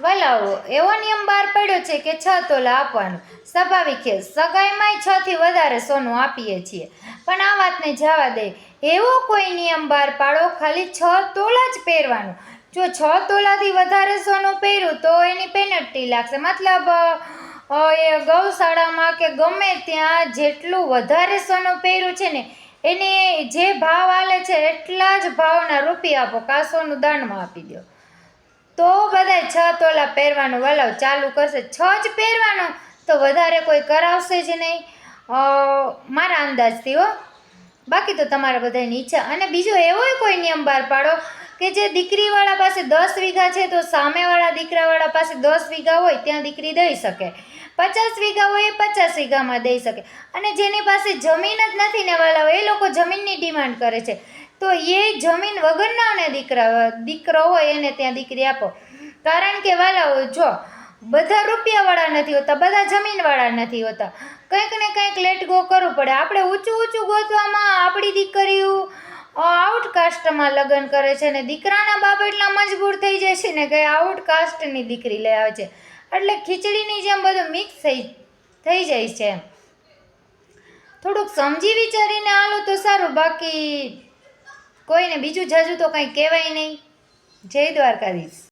વલાવો એવો નિયમ બહાર પડ્યો છે કે 6 તોલા આપવાનું. સ્વાભાવિક છે, સગાઈમાંય 6 થી વધારે સોનું આપીએ છીએ, પણ આ વાતને જવા દે. એવો કોઈ નિયમ બહાર પાડો, ખાલી 6 તોલા જ પહેરવાનું. જો 6 તોલાથી વધારે સોનું પહેર્યું તો એની પેનલ્ટી લાગશે. મતલબ એ ગૌશાળામાં કે ગમે ત્યાં જેટલું વધારે સોનું પહેર્યું છે ને એને જે ભાવ આલે છે એટલા જ ભાવના રૂપિયા આપો, કાં સોનું દાનમાં આપી દો. તો બધાય 6 તોલા પહેરવાનું વલાવ ચાલુ કરશે. 6 જ પહેરવાનું, તો વધારે કોઈ કરાવશે જ નહીં, મારા અંદાજથી હો. બાકી તો તમારા બધાની ઈચ્છા. અને બીજો એવોય કોઈ નિયમ બહાર પાડો કે જે દીકરીવાળા પાસે 10 વીઘા છે તો સામેવાળા દીકરાવાળા પાસે 10 વીઘા હોય ત્યાં દીકરી દઈ શકે, 50 વીઘા હોય એ 50 વીઘામાં દઈ શકે. અને જેની પાસે જમીન જ નથી ને વાલાઓ, એ લોકો જમીનની ડિમાન્ડ કરે છે, તો એ જમીન વગરનાને દીકરો હોય એને ત્યાં દીકરી આપો. કારણ કે વાલાઓ, જો બધા રૂપિયાવાળા નથી હોતા, બધા જમીનવાળા નથી હોતા, કંઈક ને કંઈક લેટ ગો કરવું પડે. આપણે ઊંચું ઊંચું ગોતવામાં આપણી દીકરીઓ આઉટકાસ્ટમાં લગ્ન કરે છે ને દીકરાના બાપ એટલા મજબૂર થઈ જાય છે ને કે આઉટકાસ્ટની દીકરી લઈ આવે છે. એટલે ખીચડીની જેમ બધું મિક્સ થઈ જાય છે. થોડુંક સમજી વિચારીને હાલો તો સારું. બાકી કોઈને બીજું જાજુ તો કંઈ કહેવાય નહીં. જય દ્વારકાધીશ.